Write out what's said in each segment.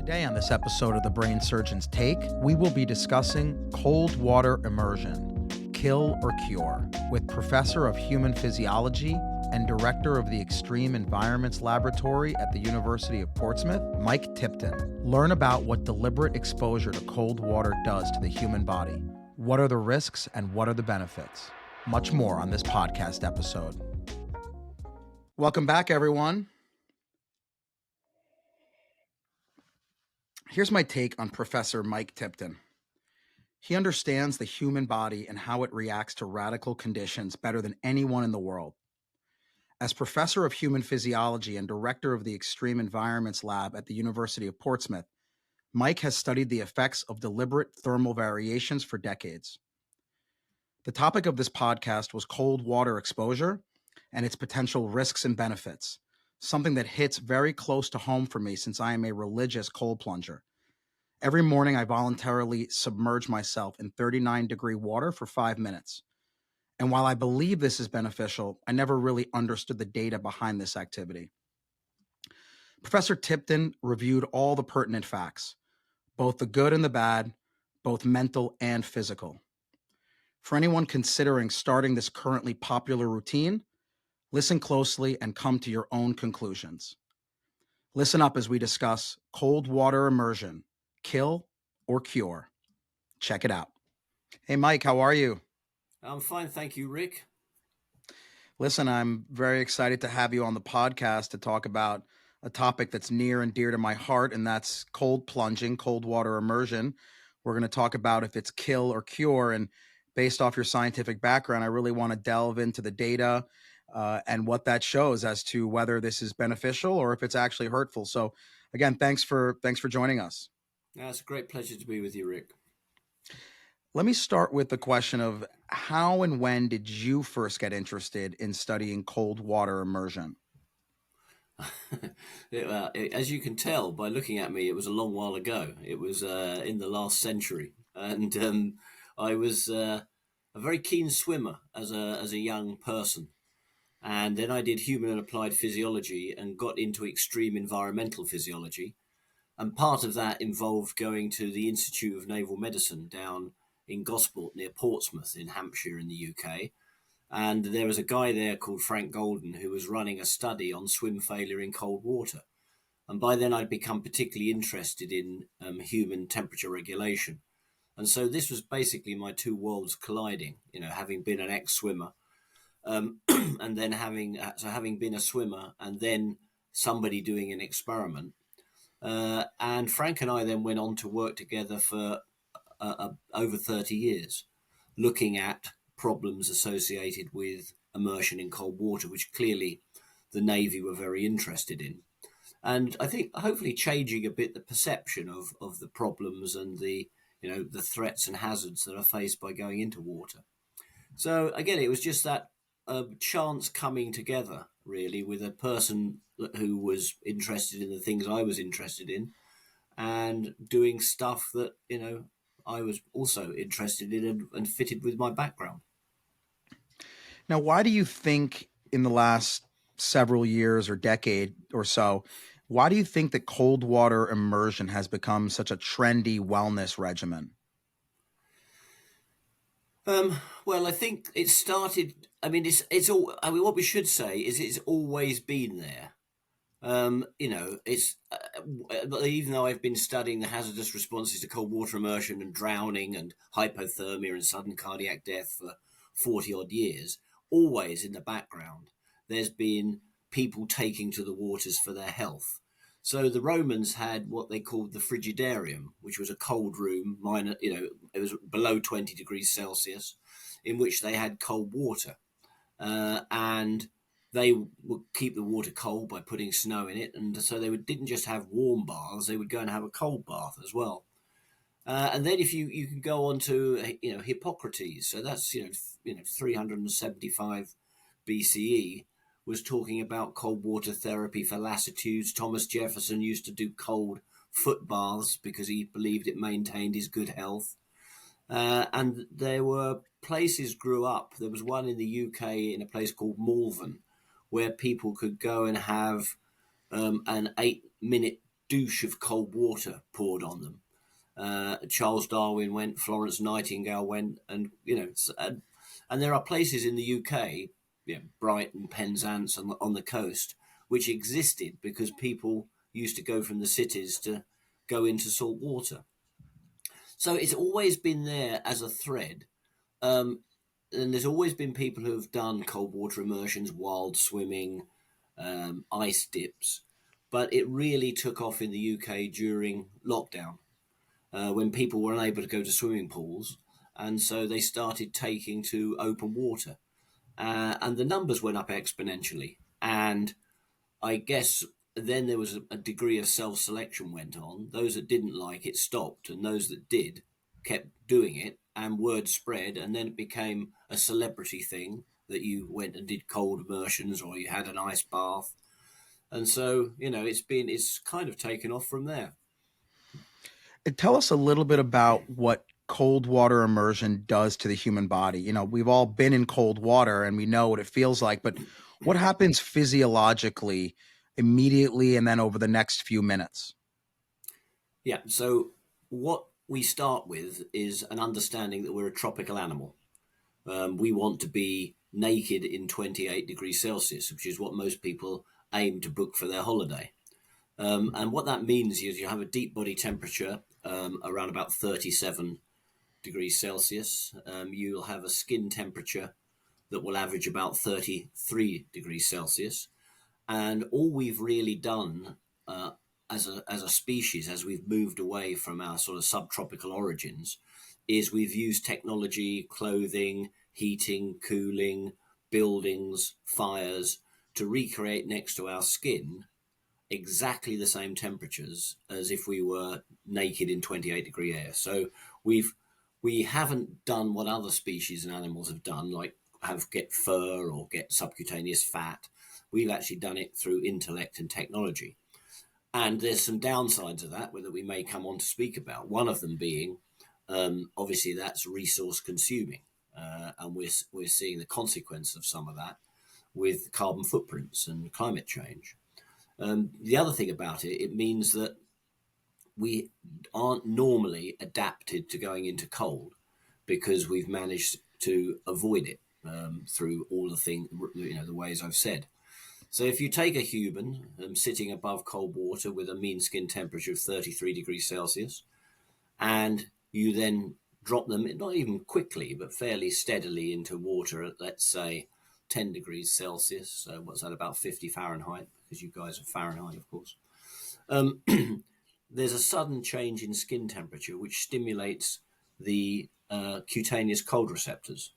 Today on this episode of The Brain Surgeon's Take, we will be discussing cold water immersion, kill or cure, with Professor of Human Physiology and Director of the Extreme Environments Laboratory at the University of Portsmouth, Mike Tipton. Learn about what deliberate exposure to cold water does to the human body. What are the risks and what are the benefits? Much more on this podcast episode. Welcome back, everyone. Here's my take on Professor Mike Tipton. He understands the human body and how it reacts to radical conditions better than anyone in the world. As Professor of Human Physiology and Director of the Extreme Environments Lab at the University of Portsmouth, Mike has studied the effects of deliberate thermal variations for decades. The topic of this podcast was cold water exposure and its potential risks and benefits, something that hits very close to home for me since I am a religious cold plunger. Every morning, I voluntarily submerge myself in 39-degree water for 5 minutes. And while I believe this is beneficial, I never really understood the data behind this activity. Professor Tipton reviewed all the pertinent facts, both the good and the bad, both mental and physical. For anyone considering starting this currently popular routine, listen closely and come to your own conclusions. Listen up as we discuss cold water immersion, kill or cure. Check it out. Hey, Mike, how are you? I'm fine, thank you, Rick. Listen, I'm very excited to have you on the podcast to talk about a topic that's near and dear to my heart, and that's cold plunging, cold water immersion. We're going to talk about if it's kill or cure, and based off your scientific background, I really want to delve into the data and what that shows as to whether this is beneficial or if it's actually hurtful. So again, thanks for joining us. It's a great pleasure to be with you, Rick. Let me start with the question of how and when did you first get interested in studying cold water immersion? As you can tell by looking at me, it was a long while ago. It was in the last century. And I was a very keen swimmer as a young person. And then I did human and applied physiology and got into extreme environmental physiology. And part of that involved going to the Institute of Naval Medicine down in Gosport near Portsmouth in Hampshire in the UK. And there was a guy there called Frank Golden who was running a study on swim failure in cold water. And by then I'd become particularly interested in human temperature regulation. And so this was basically my two worlds colliding, having been an ex-swimmer and then having been a swimmer and then somebody doing an experiment. And Frank and I then went on to work together for over 30 years, looking at problems associated with immersion in cold water, which clearly the Navy were very interested in. And I think hopefully changing a bit the perception of the problems and the threats and hazards that are faced by going into water. So again, it was just that chance coming together, really, with a person who was interested in the things I was interested in and doing stuff that, I was also interested in and fitted with my background. Now, why do you think in the last several years or decade or so, why do you think that cold water immersion has become such a trendy wellness regimen? Well, I think it started. It's all. What we should say is it's always been there. It's even though I've been studying the hazardous responses to cold water immersion and drowning and hypothermia and sudden cardiac death for 40 odd years, always in the background, there's been people taking to the waters for their health. So the Romans had what they called the frigidarium, which was a cold room, it was below 20 degrees Celsius, in which they had cold water. And they would keep the water cold by putting snow in it. And so they didn't just have warm baths, they would go and have a cold bath as well. And then if you can go on to, Hippocrates, so that's, 375 BCE, was talking about cold water therapy for lassitudes. Thomas Jefferson used to do cold foot baths because he believed it maintained his good health. And there were places grew up. There was one in the UK in a place called Malvern where people could go and have an 8-minute douche of cold water poured on them. Charles Darwin went, Florence Nightingale went, and and there are places in the UK, Brighton, Penzance, on the coast, which existed because people used to go from the cities to go into salt water. So it's always been there as a thread. And there's always been people who have done cold water immersions, wild swimming, ice dips, but it really took off in the UK during lockdown, when people were unable to go to swimming pools, and so they started taking to open water, and the numbers went up exponentially. And I guess then there was a degree of self-selection went on. Those that didn't like it stopped, and those that did kept doing it, and word spread, and then it became a celebrity thing that you went and did cold immersions or you had an ice bath. And so, it's kind of taken off from there. Tell us a little bit about what cold water immersion does to the human body. We've all been in cold water and we know what it feels like, but what happens physiologically immediately and then over the next few minutes? Yeah, so what we start with is an understanding that we're a tropical animal. We want to be naked in 28 degrees Celsius, which is what most people aim to book for their holiday. And what that means is you have a deep body temperature around about 37 degrees Celsius. You'll have a skin temperature that will average about 33 degrees Celsius. And all we've really done as a species, as we've moved away from our sort of subtropical origins, is we've used technology, clothing, heating, cooling, buildings, fires to recreate next to our skin exactly the same temperatures as if we were naked in 28 degree air. So we haven't done what other species and animals have done, like get fur or get subcutaneous fat. We've actually done it through intellect and technology. And there's some downsides of that that we may come on to speak about. One of them being, obviously, that's resource consuming. And we're seeing the consequence of some of that with carbon footprints and climate change. The other thing about it, it means that we aren't normally adapted to going into cold because we've managed to avoid it through all the ways I've said. So if you take a human sitting above cold water with a mean skin temperature of 33 degrees Celsius, and you then drop them, not even quickly, but fairly steadily into water at, let's say, 10 degrees Celsius. So what's that, about 50 Fahrenheit? Because you guys are Fahrenheit, of course. There's a sudden change in skin temperature, which stimulates the cutaneous cold receptors.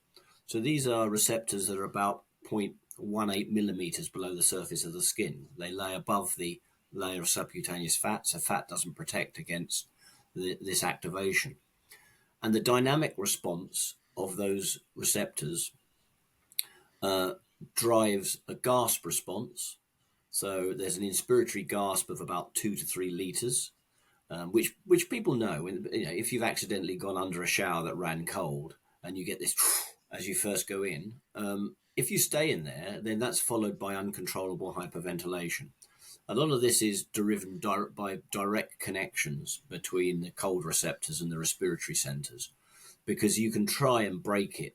So these are receptors that are about 0.18 millimeters below the surface of the skin. They lay above the layer of subcutaneous fat, so fat doesn't protect against this activation. And the dynamic response of those receptors drives a gasp response. So there's an inspiratory gasp of about 2 to 3 liters, which people know. If you've accidentally gone under a shower that ran cold and you get this as you first go in, if you stay in there, then that's followed by uncontrollable hyperventilation. A lot of this is driven by direct connections between the cold receptors and the respiratory centers, because you can try and break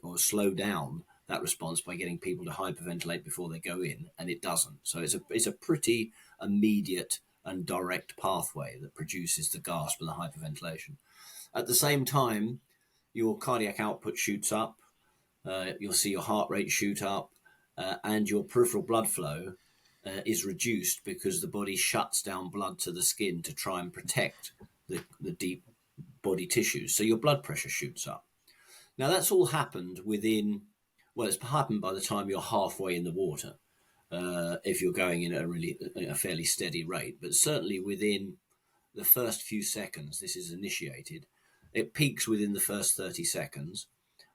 or slow down that response by getting people to hyperventilate before they go in, and it doesn't. So it's a pretty immediate and direct pathway that produces the gasp and the hyperventilation. At the same time, your cardiac output shoots up, you'll see your heart rate shoot up, and your peripheral blood flow is reduced because the body shuts down blood to the skin to try and protect the deep body tissues. So your blood pressure shoots up. Now that's all happened it's happened by the time you're halfway in the water, if you're going in at a fairly steady rate. But certainly within the first few seconds this is initiated. It peaks within the first 30 seconds.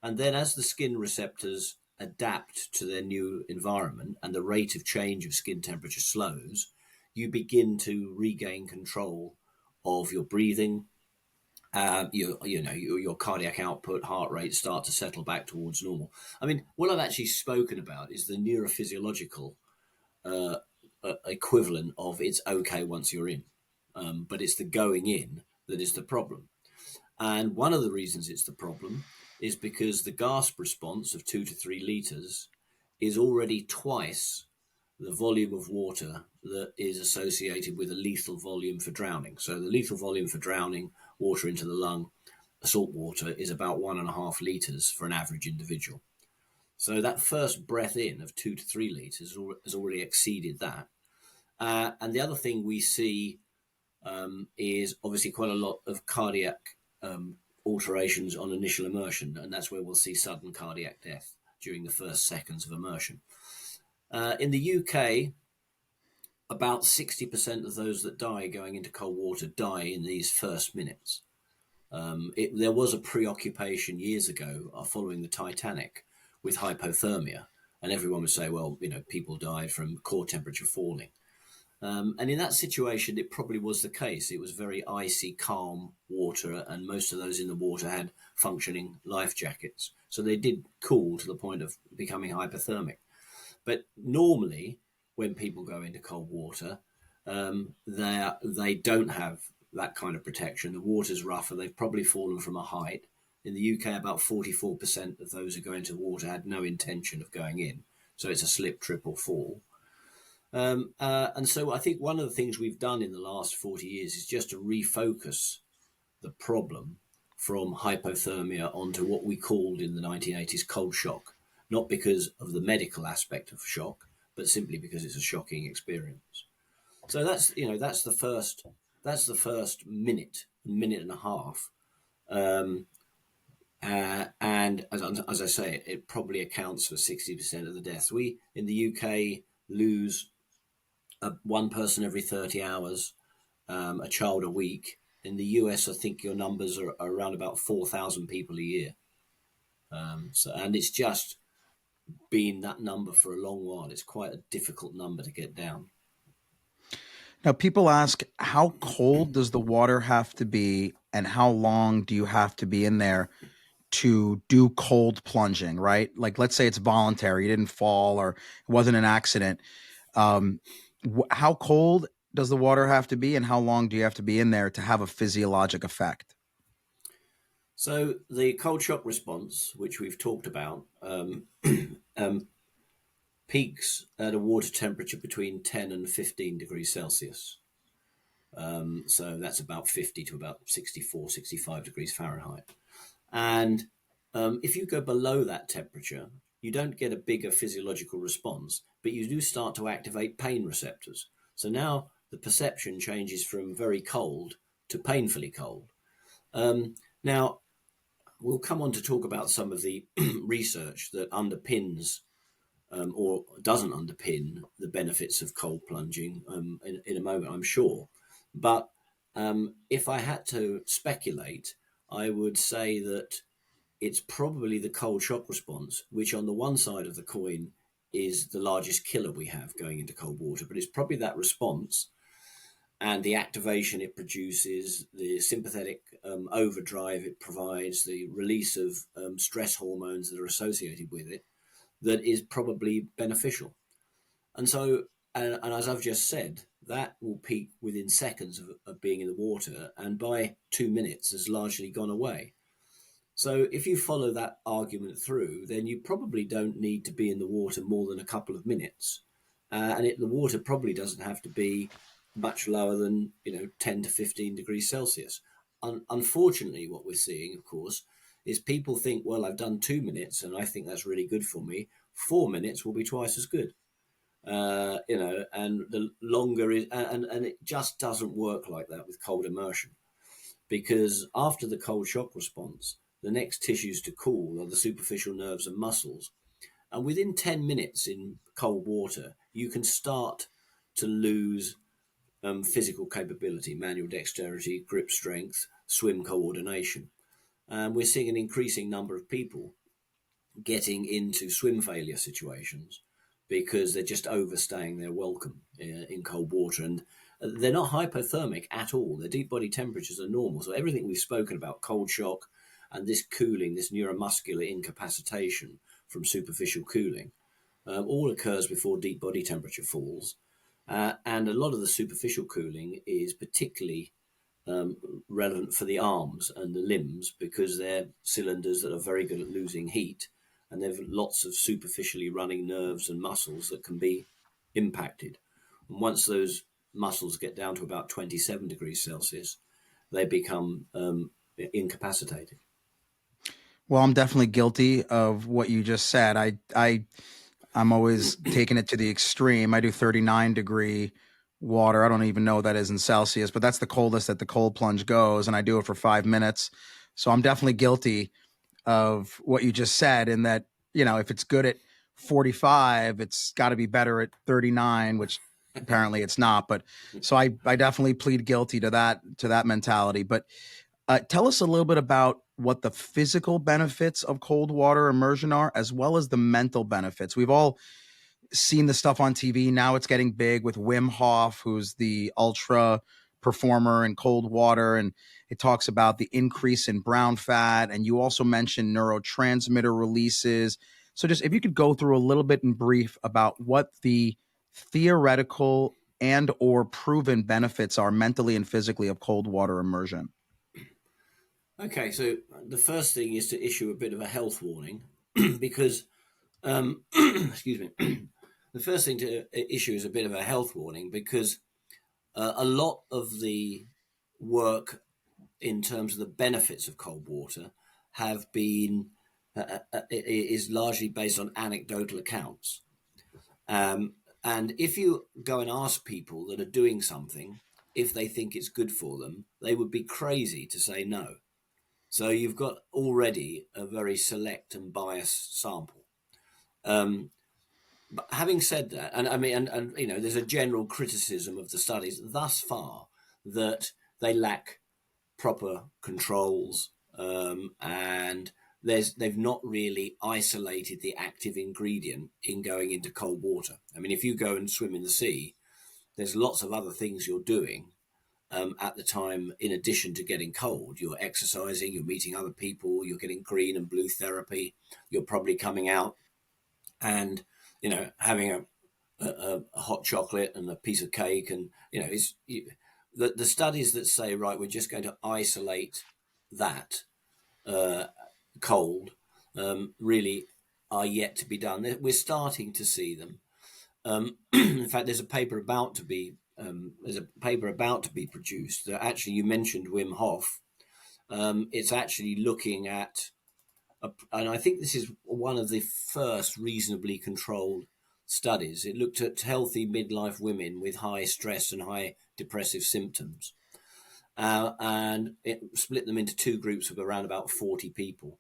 And then as the skin receptors adapt to their new environment and the rate of change of skin temperature slows, you begin to regain control of your breathing. Your cardiac output, heart rate start to settle back towards normal. I mean, what I've actually spoken about is the neurophysiological equivalent of it's okay once you're in, but it's the going in that is the problem. And one of the reasons it's the problem is because the gasp response of 2 to 3 litres is already twice the volume of water that is associated with a lethal volume for drowning. So the lethal volume for drowning, water into the lung, salt water, is about 1.5 litres for an average individual. So that first breath in of 2 to 3 litres has already exceeded that. And the other thing we see is obviously quite a lot of cardiac alterations on initial immersion, and that's where we'll see sudden cardiac death during the first seconds of immersion. In the UK, about 60% of those that die going into cold water die in these first minutes. There was a preoccupation years ago following the Titanic with hypothermia, and everyone would say, well, people died from core temperature falling. And in that situation, it probably was the case. It was very icy, calm water, and most of those in the water had functioning life jackets. So they did cool to the point of becoming hypothermic. But normally, when people go into cold water, they don't have that kind of protection. The water's rougher. They've probably fallen from a height. In the UK, about 44% of those who go into water had no intention of going in. So it's a slip, trip, or fall. And so I think one of the things we've done in the last 40 years is just to refocus the problem from hypothermia onto what we called in the 1980s cold shock, not because of the medical aspect of shock, but simply because it's a shocking experience. So that's the first minute and a half. And as I say, it probably accounts for 60% of the deaths. We in the UK lose one person every 30 hours, a child a week. In the US, I think your numbers are around about 4,000 people a year. And it's just been that number for a long while. It's quite a difficult number to get down. Now, people ask, how cold does the water have to be, and how long do you have to be in there to do cold plunging, right? Like, let's say it's voluntary, you didn't fall or it wasn't an accident. How cold does the water have to be, and how long do you have to be in there to have a physiologic effect? So the cold shock response, which we've talked about, peaks at a water temperature between 10 and 15 degrees Celsius. So that's about 50 to about 64, 65 degrees Fahrenheit. And if you go below that temperature, you don't get a bigger physiological response, but you do start to activate pain receptors. So now the perception changes from very cold to painfully cold. Now, we'll come on to talk about some of the research that underpins or doesn't underpin the benefits of cold plunging in a moment, I'm sure. But if I had to speculate, I would say that it's probably the cold shock response, which on the one side of the coin is the largest killer we have going into cold water, but it's probably that response and the activation it produces, the sympathetic overdrive it provides, the release of stress hormones that are associated with it, that is probably beneficial. And so, and as I've just said, that will peak within seconds of being in the water, and by 2 minutes has largely gone away. So if you follow that argument through, then you probably don't need to be in the water more than a couple of minutes. The water probably doesn't have to be much lower than 10 to 15 degrees Celsius. Unfortunately, what we're seeing, of course, is people think, well, I've done 2 minutes and I think that's really good for me. 4 minutes will be twice as good. And the longer is, and it just doesn't work like that with cold immersion, because after the cold shock response, the next tissues to cool are the superficial nerves and muscles. And within 10 minutes in cold water, you can start to lose physical capability, manual dexterity, grip strength, swim coordination. And we're seeing an increasing number of people getting into swim failure situations because they're just overstaying their welcome in cold water. And they're not hypothermic at all. Their deep body temperatures are normal. So everything we've spoken about, cold shock and this cooling, this neuromuscular incapacitation from superficial cooling, all occurs before deep body temperature falls. And a lot of the superficial cooling is particularly relevant for the arms and the limbs because they're cylinders that are very good at losing heat, and they've lots of superficially running nerves and muscles that can be impacted. And once those muscles get down to about 27 degrees Celsius, they become incapacitated. Well, I'm definitely guilty of what you just said. I'm always taking it to the extreme. I do 39-degree water. I don't even know what that is in Celsius, but that's the coldest that the cold plunge goes, and I do it for 5 minutes. So I'm definitely guilty of what you just said, in that, if it's good at 45, it's got to be better at 39, which apparently it's not. But so I definitely plead guilty to that mentality. But tell us a little bit about what the physical benefits of cold water immersion are, as well as the mental benefits. We've all seen the stuff on TV. Now it's getting big with Wim Hof, who's the ultra performer in cold water. And it talks about the increase in brown fat. And you also mentioned neurotransmitter releases. So just if you could go through a little bit in brief about what the theoretical and or proven benefits are mentally and physically of cold water immersion. Okay, so the first thing is to issue a bit of a health warning because, excuse me, the first thing to issue is a bit of a health warning because a lot of the work in terms of the benefits of cold water have been is largely based on anecdotal accounts. And if you go and ask people that are doing something if they think it's good for them, they would be crazy to say no. So you've got already a very select and biased sample. But having said that, and I mean, and there's a general criticism of the studies thus far that they lack proper controls, and they've not really isolated the active ingredient in going into cold water. I mean, if you go and swim in the sea, there's lots of other things you're doing at the time, in addition to getting cold. You're exercising, you're meeting other people, you're getting green and blue therapy, you're probably coming out and having a hot chocolate and a piece of cake, and the studies that say, right, we're just going to isolate that cold really are yet to be done. We're starting to see them. In fact, there's a paper about to be produced. That actually, you mentioned Wim Hof. It's actually looking at, and I think this is one of the first reasonably controlled studies. It looked at healthy midlife women with high stress and high depressive symptoms, and it split them into two groups of around about 40 people.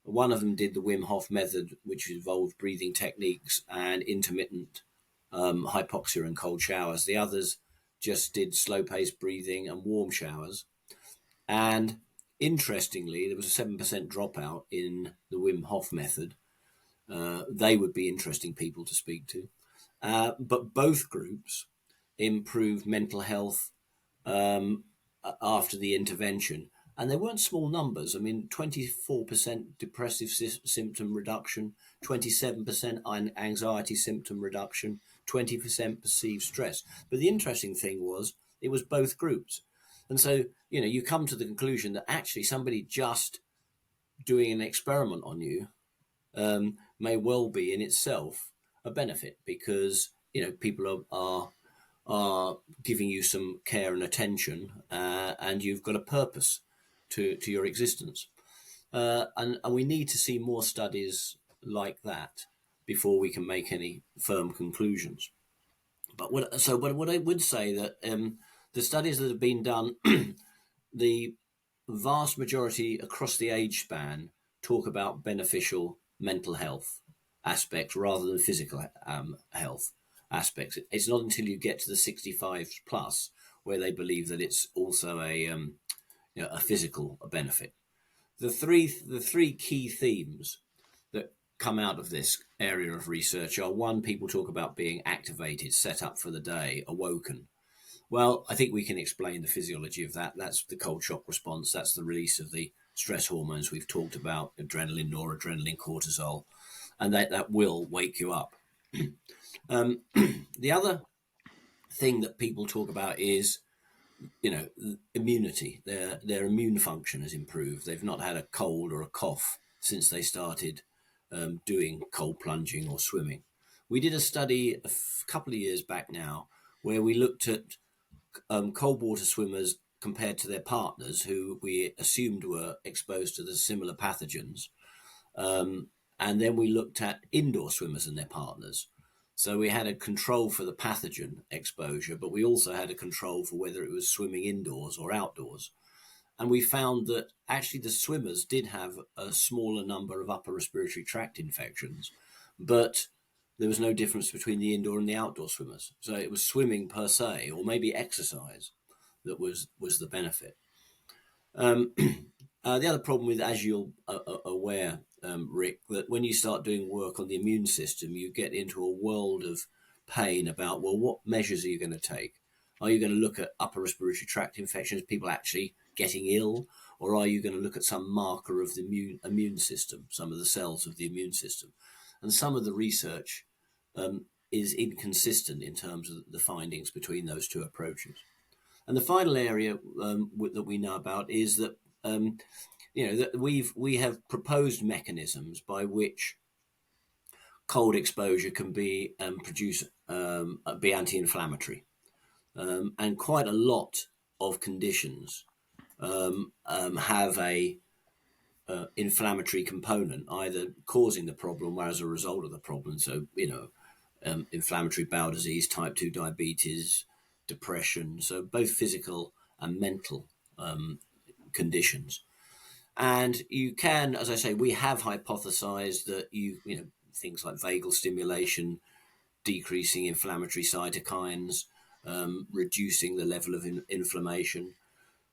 One of them did the Wim Hof method, which involved breathing techniques and intermittent hypoxia and cold showers. The others just did slow-paced breathing and warm showers. And interestingly, there was a 7% dropout in the Wim Hof method. They would be interesting people to speak to. But both groups improved mental health after the intervention. And they weren't small numbers. I mean, 24% depressive symptom reduction, 27% anxiety symptom reduction, 20% perceived stress. But the interesting thing was, it was both groups. And so, you come to the conclusion that actually somebody just doing an experiment on you may well be in itself a benefit, because, people are giving you some care and attention, and you've got a purpose to your existence. And we need to see more studies like that before we can make any firm conclusions. But what I would say that the studies that have been done, the vast majority across the age span talk about beneficial mental health aspects rather than physical health aspects. It's not until you get to the 65 plus where they believe that it's also a physical benefit. The three key themes that come out of this area of research are: one, people talk about being activated, set up for the day, awoken. Well, I think we can explain the physiology of that. That's the cold shock response. That's the release of the stress hormones we've talked about: adrenaline, noradrenaline, cortisol, and that will wake you up. The other thing that people talk about is, immunity. Their immune function has improved. They've not had a cold or a cough since they started doing cold plunging or swimming. We did a study a couple of years back now where we looked at cold water swimmers compared to their partners who we assumed were exposed to the similar pathogens. And then we looked at indoor swimmers and their partners. So we had a control for the pathogen exposure, but we also had a control for whether it was swimming indoors or outdoors. And we found that actually the swimmers did have a smaller number of upper respiratory tract infections, but there was no difference between the indoor and the outdoor swimmers. So it was swimming per se, or maybe exercise, that was the benefit. The other problem with, as you're aware, Rick, that when you start doing work on the immune system, you get into a world of pain about, well, what measures are you going to take? Are you going to look at upper respiratory tract infections, people actually getting ill, or are you going to look at some marker of the immune system, some of the cells of the immune system? And some of the research is inconsistent in terms of the findings between those two approaches. And the final area that we know about is that that we have proposed mechanisms by which cold exposure can be be anti-inflammatory, and quite a lot of conditions have a inflammatory component, either causing the problem or as a result of the problem. So inflammatory bowel disease, type 2 diabetes, depression, so both physical and mental conditions. And you can, as I say, we have hypothesized that things like vagal stimulation, decreasing inflammatory cytokines, reducing the level of inflammation,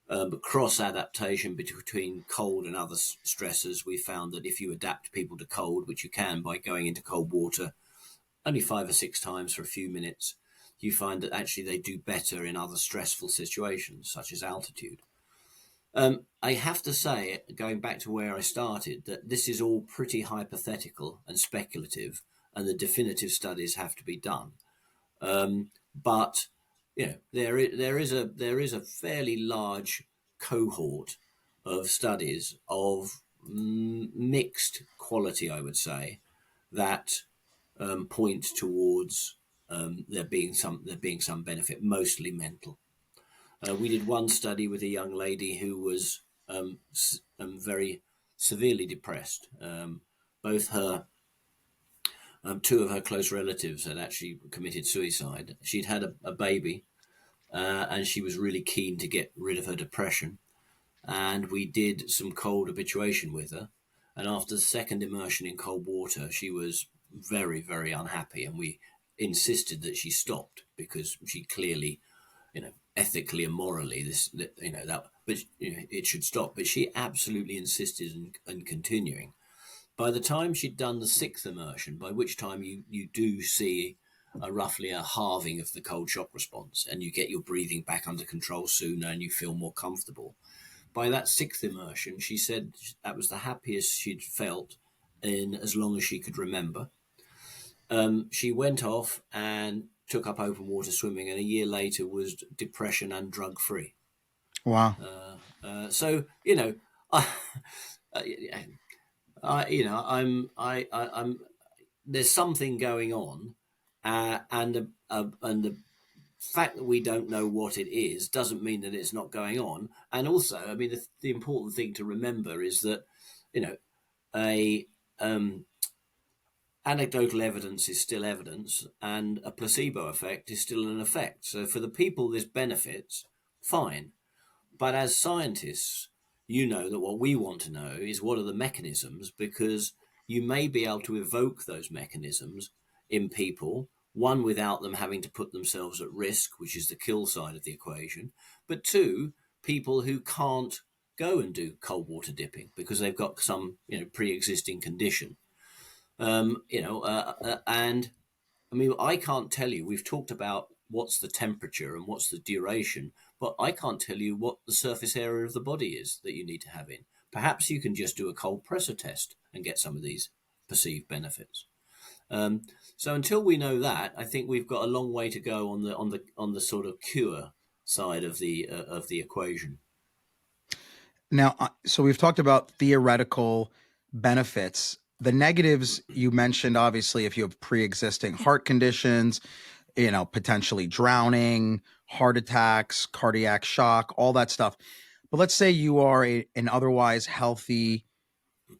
but cross-adaptation between cold and other stressors. We found that if you adapt people to cold, which you can by going into cold water only 5 or 6 times for a few minutes, you find that actually they do better in other stressful situations, such as altitude. I have to say, going back to where I started, that this is all pretty hypothetical and speculative, and the definitive studies have to be done. But there is a fairly large cohort of studies of mixed quality, I would say, that point towards there being some benefit, mostly mental. We did one study with a young lady who was very severely depressed. Both her, two of her close relatives had actually committed suicide. She'd had a baby, and she was really keen to get rid of her depression. And we did some cold habituation with her. And after the second immersion in cold water, she was very, very unhappy. And we insisted that she stopped because she clearly, ethically and morally, it should stop. But she absolutely insisted in continuing. By the time she'd done the 6th immersion, by which time you do see roughly a halving of the cold shock response, and you get your breathing back under control sooner and you feel more comfortable. By that 6th immersion, she said that was the happiest she'd felt in as long as she could remember. She went off and took up open water swimming, and a year later was depression and drug free. Wow. So I'm there's something going on, and the fact that we don't know what it is doesn't mean that it's not going on. And also, I mean, the important thing to remember is that anecdotal evidence is still evidence, and a placebo effect is still an effect. So for the people this benefits, fine. But as scientists, that what we want to know is what are the mechanisms, because you may be able to evoke those mechanisms in people, one, without them having to put themselves at risk, which is the kill side of the equation, but two, people who can't go and do cold water dipping because they've got some pre-existing condition. And I mean, I can't tell you, we've talked about what's the temperature and what's the duration, but I can't tell you what the surface area of the body is that you need to have in. Perhaps you can just do a cold pressor test and get some of these perceived benefits. So until we know that, I think we've got a long way to go on the sort of cure side of the equation. Now, so we've talked about theoretical benefits. The negatives you mentioned, obviously, if you have pre-existing heart conditions, potentially drowning, heart attacks, cardiac shock, all that stuff. But let's say you are an otherwise healthy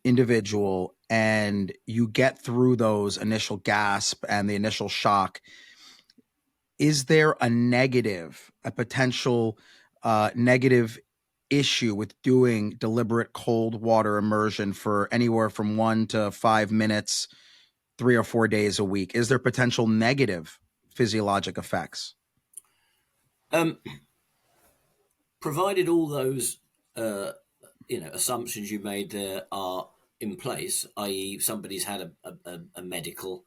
individual and you get through those initial gasp and the initial shock. Is there a potential negative issue with doing deliberate cold water immersion for anywhere from 1 to 5 minutes, 3 or 4 days a week? Is there potential negative physiologic effects? Provided all those assumptions you made there are in place, i.e., somebody's had a medical,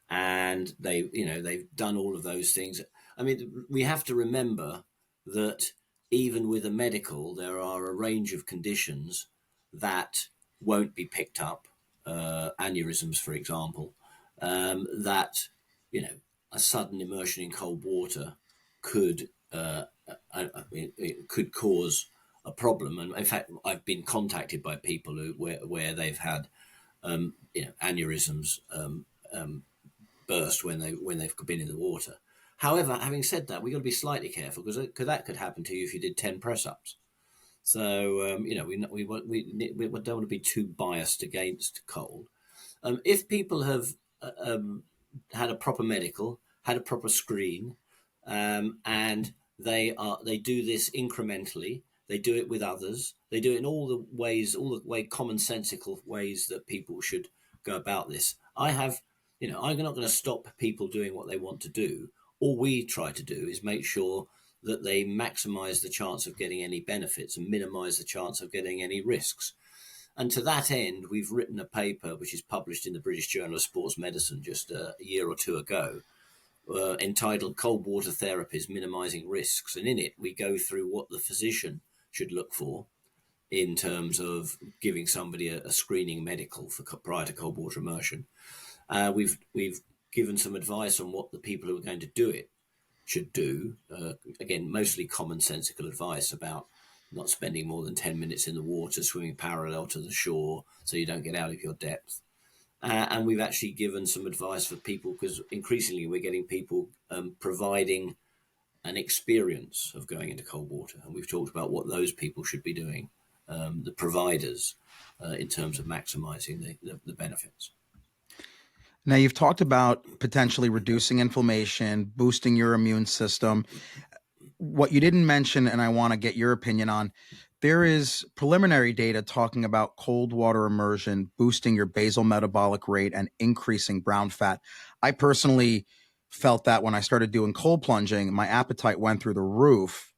and they've done all of those things. I mean, we have to remember that even with a medical, there are a range of conditions that won't be picked up, aneurysms, for example, that a sudden immersion in cold water could it could cause a problem. And in fact, I've been contacted by people where they've had aneurysms burst when they've been in the water. However, having said that, we've got to be slightly careful because that could happen to you if you did 10 press ups. So we don't want to be too biased against cold. If people have had a proper medical, had a proper screen, and they do this incrementally. They do it with others. They do it in all the way commonsensical ways that people should go about this. I'm not going to stop people doing what they want to do. All we try to do is make sure that they maximize the chance of getting any benefits and minimize the chance of getting any risks. And to that end, we've written a paper which is published in the British Journal of Sports Medicine just a year or two ago, entitled Cold Water Therapies Minimizing Risks. And in it, we go through what the physician should look for in terms of giving somebody a screening medical for prior to cold water immersion. We've given some advice on what the people who are going to do it should do. Again, mostly commonsensical advice about not spending more than 10 minutes in the water, swimming parallel to the shore so you don't get out of your depth. And we've actually given some advice for people because increasingly we're getting people providing an experience of going into cold water. And we've talked about what those people should be doing, the providers, in terms of maximizing the benefits. Now, you've talked about potentially reducing inflammation, boosting your immune system. What you didn't mention, and I want to get your opinion on, there is preliminary data talking about cold water immersion boosting your basal metabolic rate and increasing brown fat. I personally felt that when I started doing cold plunging, my appetite went through the roof,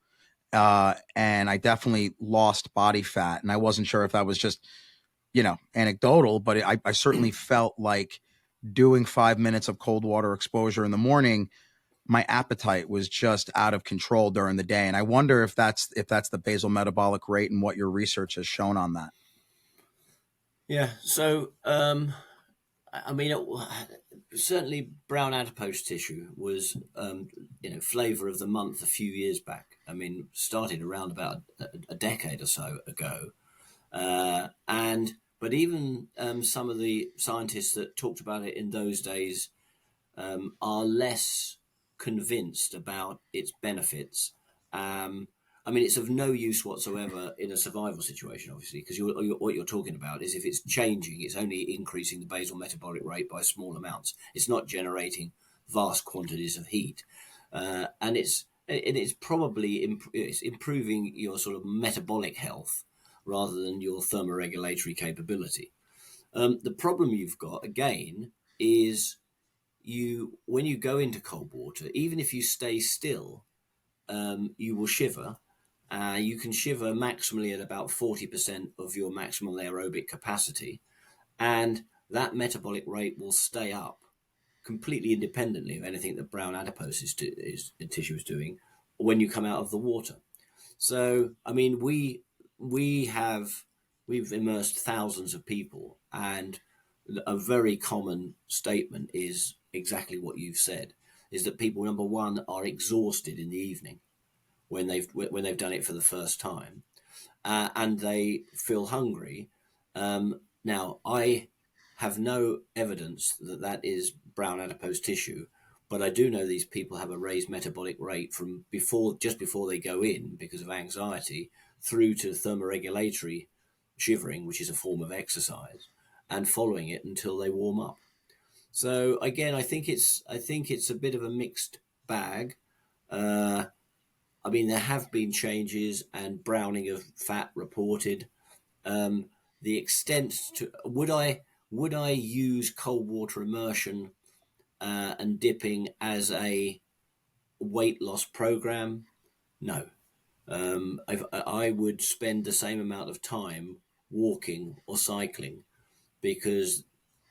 and I definitely lost body fat. And I wasn't sure if that was just, anecdotal, but I certainly felt like doing 5 minutes of cold water exposure in the morning, my appetite was just out of control during the day. And I wonder if that's the basal metabolic rate and what your research has shown on that. Yeah. So, I mean, certainly brown adipose tissue was, flavor of the month a few years back. I mean, started around about a decade or so ago. But even some of the scientists that talked about it in those days are less convinced about its benefits. I mean, it's of no use whatsoever in a survival situation, obviously, because what you're talking about is if it's changing, it's only increasing the basal metabolic rate by small amounts. It's not generating vast quantities of heat, and it's probably it's improving your sort of metabolic health rather than your thermoregulatory capability. The problem you've got again is when you go into cold water, even if you stay still, you will shiver. You can shiver maximally at about 40% of your maximal aerobic capacity, and that metabolic rate will stay up completely independently of anything that brown adipose tissue is doing when you come out of the water. So, I mean, we've immersed thousands of people, and a very common statement is exactly what you've said, is that people, number one, are exhausted in the evening when they've done it for the first time, and they feel hungry. Now, I have no evidence that that is brown adipose tissue, but I do know these people have a raised metabolic rate from just before they go in because of anxiety, through to thermoregulatory shivering, which is a form of exercise, and following it until they warm up. So again, I think it's a bit of a mixed bag. Uh, I mean, there have been changes and browning of fat reported. Um, the extent to would I use cold water immersion and dipping as a weight loss program? No. I would spend the same amount of time walking or cycling, because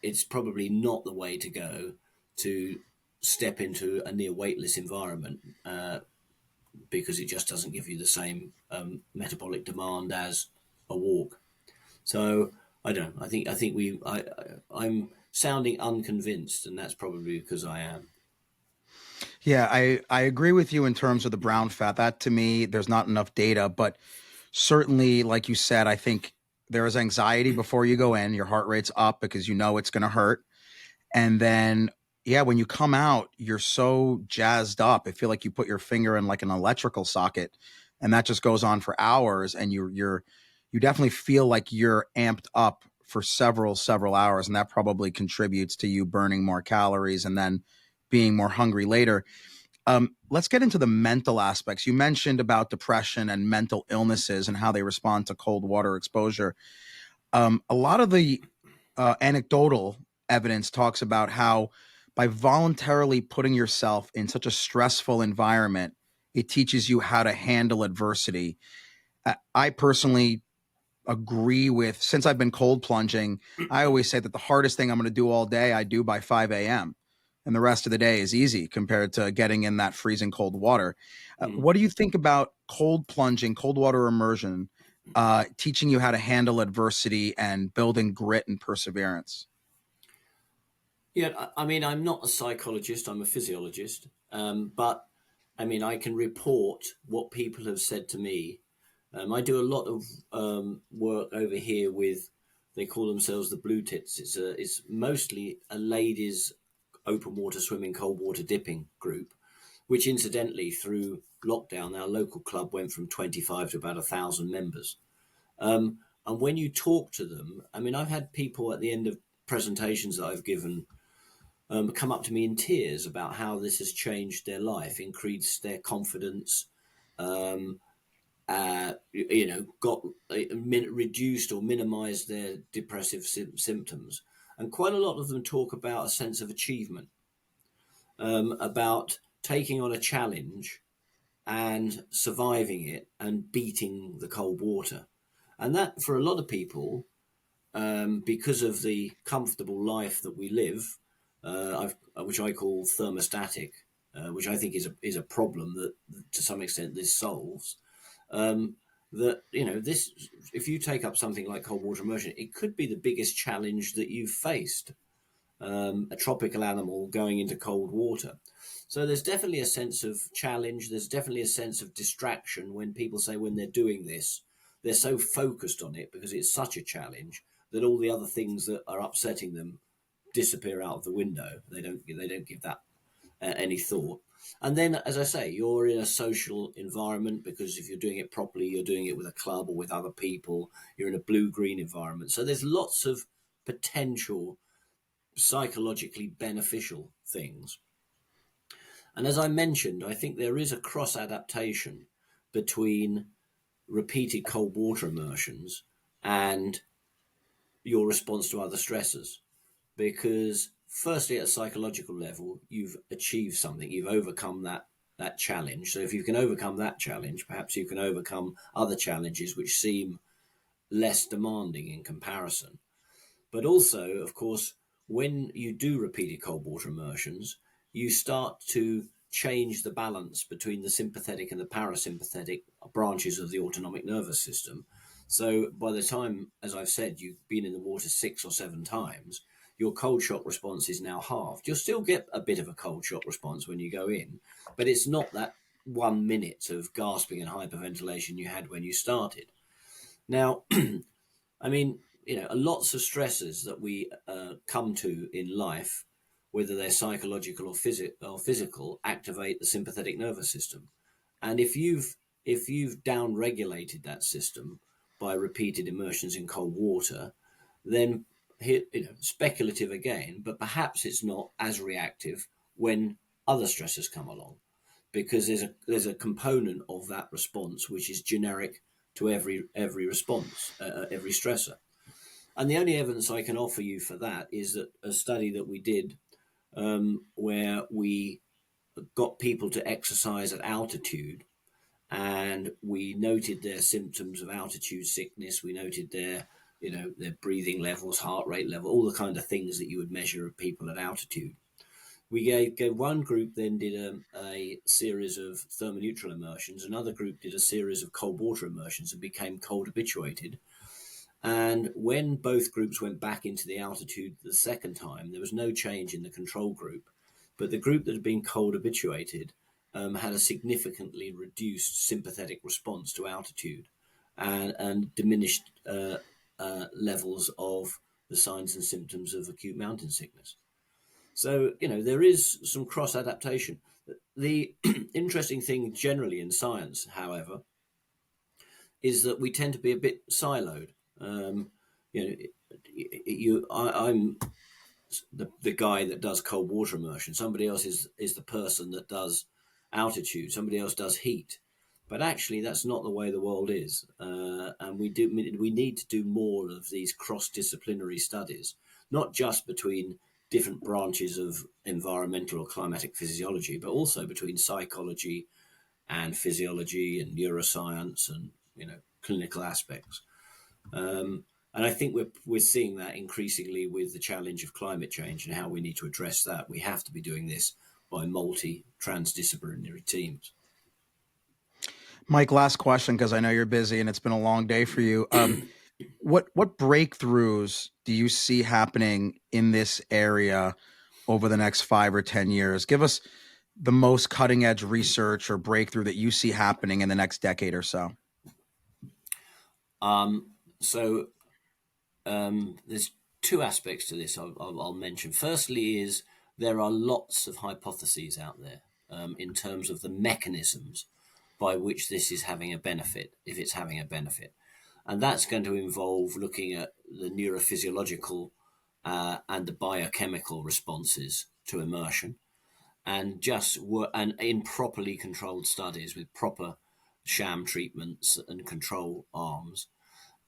it's probably not the way to go to step into a near weightless environment, because it just doesn't give you the same metabolic demand as a walk. So I don't know. I'm sounding unconvinced, and that's probably because I am. Yeah, I agree with you in terms of the brown fat. That to me, there's not enough data, but certainly, like you said, I think there is anxiety before you go in. Your heart rate's up because you know it's going to hurt. And then, yeah, when you come out, you're so jazzed up. I feel like you put your finger in like an electrical socket, and that just goes on for hours. And you definitely feel like you're amped up for several hours, and that probably contributes to you burning more calories and then being more hungry later. Let's get into the mental aspects. You mentioned about depression and mental illnesses and how they respond to cold water exposure. A lot of the anecdotal evidence talks about how by voluntarily putting yourself in such a stressful environment, it teaches you how to handle adversity. I personally agree with, since I've been cold plunging, I always say that the hardest thing I'm going to do all day, I do by 5 a.m. And the rest of the day is easy compared to getting in that freezing cold water. Mm. What do you think about cold plunging, cold water immersion, teaching you how to handle adversity and building grit and perseverance? Yeah, I mean, I'm not a psychologist, I'm a physiologist. But I mean, I can report what people have said to me. I do a lot of work over here with, they call themselves the Blue Tits. It's mostly a ladies' open water swimming, cold water dipping group, which incidentally, through lockdown, our local club went from 25 to about 1,000 members. And when you talk to them, I mean, I've had people at the end of presentations that I've given come up to me in tears about how this has changed their life, increased their confidence, um, got reduced or minimized their depressive symptoms. And quite a lot of them talk about a sense of achievement, about taking on a challenge and surviving it and beating the cold water. And that, for a lot of people, because of the comfortable life that we live, which I call thermostatic, which I think is a problem that, to some extent, this solves. That this, if you take up something like cold water immersion, it could be the biggest challenge that you've faced. A tropical animal going into cold water. So there's definitely a sense of challenge. There's definitely a sense of distraction when people say, when they're doing this, they're so focused on it because it's such a challenge that all the other things that are upsetting them disappear out of the window. They don't give that any thought. And then, as I say, you're in a social environment, because if you're doing it properly, you're doing it with a club or with other people. You're in a blue-green environment. So there's lots of potential psychologically beneficial things. And as I mentioned, I think there is a cross adaptation between repeated cold water immersions and your response to other stressors. Because firstly, at a psychological level, you've achieved something, you've overcome that challenge. So if you can overcome that challenge, perhaps you can overcome other challenges which seem less demanding in comparison. But also, of course, when you do repeated cold water immersions, you start to change the balance between the sympathetic and the parasympathetic branches of the autonomic nervous system. So by the time, as I've said, you've been in the water 6 or 7 times, your cold shock response is now halved. You'll still get a bit of a cold shock response when you go in, but it's not that 1 minute of gasping and hyperventilation you had when you started. Now, I mean, lots of stresses that we come to in life, whether they're psychological or physical, activate the sympathetic nervous system. And if you've down-regulated that system by repeated immersions in cold water, then speculative again, but perhaps it's not as reactive when other stressors come along, because there's a component of that response which is generic to every response, every stressor. And the only evidence I can offer you for that is that a study that we did where we got people to exercise at altitude, and we noted their symptoms of altitude sickness. We noted their breathing levels, heart rate level, all the kind of things that you would measure of people at altitude. We gave one group then did a series of thermoneutral immersions. Another group did a series of cold water immersions and became cold habituated. And when both groups went back into the altitude the second time, there was no change in the control group. But the group that had been cold habituated had a significantly reduced sympathetic response to altitude and diminished levels of the signs and symptoms of acute mountain sickness. So, there is some cross-adaptation. The interesting thing generally in science, however, is that we tend to be a bit siloed. I'm the guy that does cold water immersion. Somebody else is the person that does altitude. Somebody else does heat. But actually, that's not the way the world is. And we need to do more of these cross-disciplinary studies, not just between different branches of environmental or climatic physiology, but also between psychology and physiology and neuroscience and clinical aspects. And I think we're seeing that increasingly with the challenge of climate change and how we need to address that. We have to be doing this by transdisciplinary teams. Mike, last question, because I know you're busy and it's been a long day for you. What breakthroughs do you see happening in this area over the next 5 or 10 years? Give us the most cutting edge research or breakthrough that you see happening in the next decade or so. There's two aspects to this I'll mention. Firstly is there are lots of hypotheses out there in terms of the mechanisms by which this is having a benefit, if it's having a benefit. And that's going to involve looking at the neurophysiological and the biochemical responses to immersion, and and in properly controlled studies with proper sham treatments and control arms,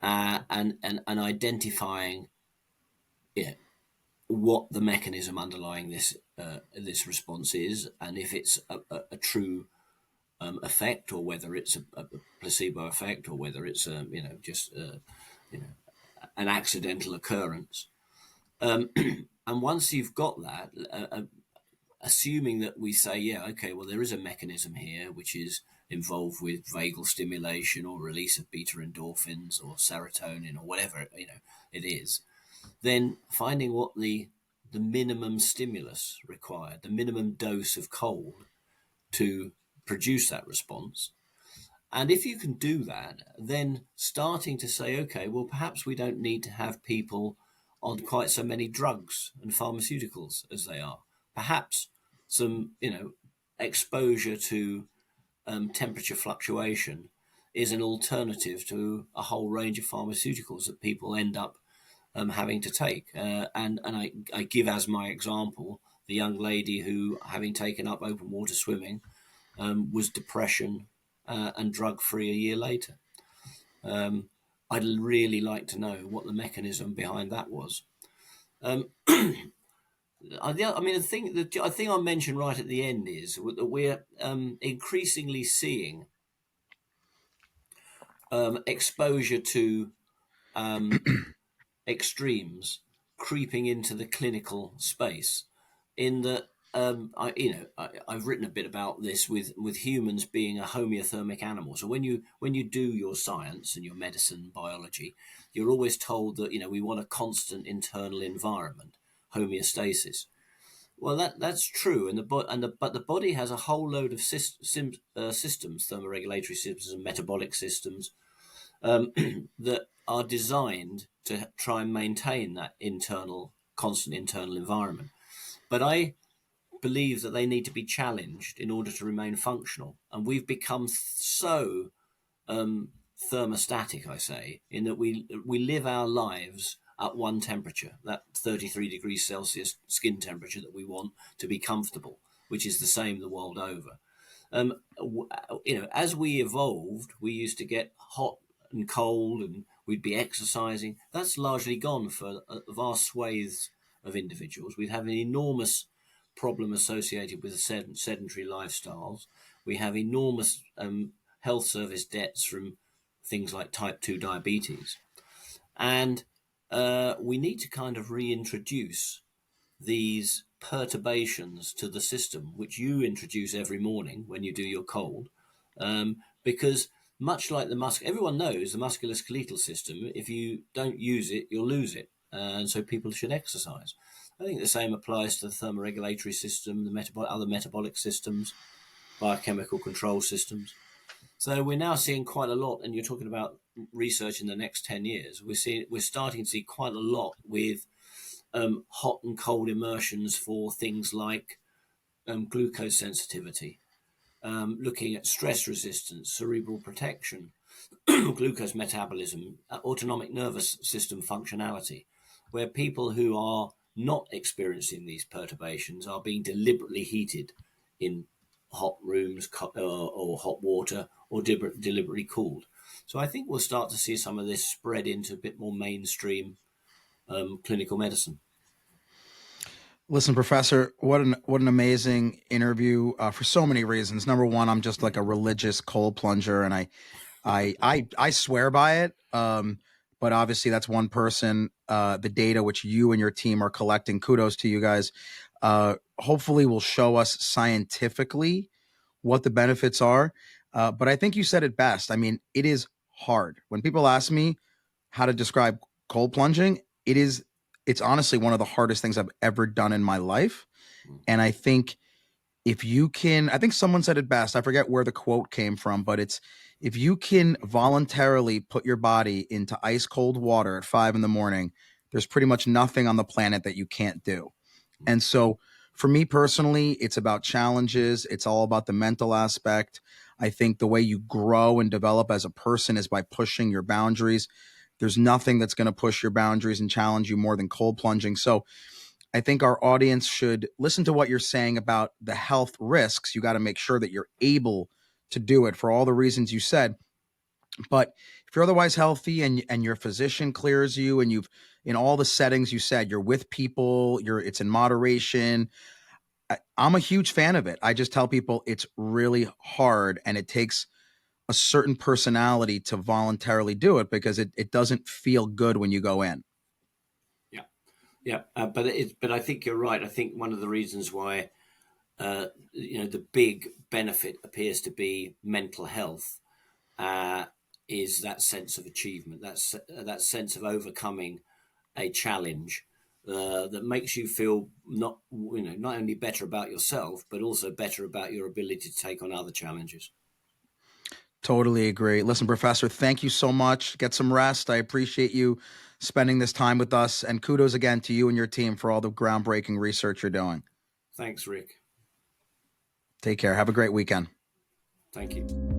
and identifying what the mechanism underlying this response is, and if it's a true effect, or whether it's a placebo effect, or whether it's just an accidental occurrence. And once you've got that, assuming that we say, there is a mechanism here which is involved with vagal stimulation or release of beta endorphins or serotonin or whatever it is, then finding what the minimum stimulus required, the minimum dose of cold to produce that response. And if you can do that, then starting to say, perhaps we don't need to have people on quite so many drugs and pharmaceuticals as they are. Perhaps some, exposure to temperature fluctuation is an alternative to a whole range of pharmaceuticals that people end up having to take. And I give as my example the young lady who, having taken up open water swimming, was depression and drug-free a year later. I'd really like to know what the mechanism behind that was. I think I mentioned right at the end is that we're increasingly seeing exposure to extremes creeping into the clinical space. In that, I've written a bit about this with humans being a homeothermic animal. So when you do your science and your medicine biology, you're always told that we want a constant internal environment. homeostasis. Well, that's true, but the body has a whole load of systems, thermoregulatory systems and metabolic systems, that are designed to try and maintain that constant internal environment. But I believe that they need to be challenged in order to remain functional, and we've become so thermostatic, I say, in that we live our lives at one temperature, that 33 degrees Celsius skin temperature that we want to be comfortable, which is the same the world over. As we evolved, we used to get hot and cold, and we'd be exercising. That's largely gone for a vast swathes of individuals. We have an enormous problem associated with sedentary lifestyles. We have enormous health service debts from things like type 2 diabetes. And we need to kind of reintroduce these perturbations to the system, which you introduce every morning when you do your cold, because much like everyone knows the musculoskeletal system, if you don't use it, you'll lose it. And so people should exercise. I think the same applies to the thermoregulatory system, the other metabolic systems, biochemical control systems. So we're now seeing quite a lot, and you're talking about research in the next 10 years. We're starting to see quite a lot with hot and cold immersions for things like glucose sensitivity, looking at stress resistance, cerebral protection, glucose metabolism, autonomic nervous system functionality, where people who are not experiencing these perturbations are being deliberately heated in hot rooms or hot water, or deliberately cooled. So I think we'll start to see some of this spread into a bit more mainstream clinical medicine. Listen, Professor, what an amazing interview for so many reasons. Number one, I'm just like a religious cold plunger, and I swear by it. But obviously, that's one person. The data which you and your team are collecting, kudos to you guys. Hopefully, will show us scientifically what the benefits are. But I think you said it best. I mean, it is hard. When people ask me how to describe cold plunging, it's honestly one of the hardest things I've ever done in my life. And I think I think someone said it best. I forget where the quote came from, but it's, if you can voluntarily put your body into ice cold water at 5 a.m, there's pretty much nothing on the planet that you can't do. And so for me personally, it's about challenges. It's all about the mental aspect. I think the way you grow and develop as a person is by pushing your boundaries. There's nothing that's going to push your boundaries and challenge you more than cold plunging. So I think our audience should listen to what you're saying about the health risks. You got to make sure that you're able to do it for all the reasons you said. But if you're otherwise healthy and your physician clears you, and you've, in all the settings you said, you're with people, it's in moderation, I'm a huge fan of it. I just tell people it's really hard, and it takes a certain personality to voluntarily do it, because it doesn't feel good when you go in. Yeah, but I think you're right. I think one of the reasons why the big benefit appears to be mental health is that sense of achievement, that sense of overcoming a challenge that makes you feel not only better about yourself, but also better about your ability to take on other challenges. Totally agree. Listen, Professor, thank you so much. Get some rest. I appreciate you spending this time with us, and kudos again to you and your team for all the groundbreaking research you're doing. Thanks, Rick. Take care. Have a great weekend. Thank you.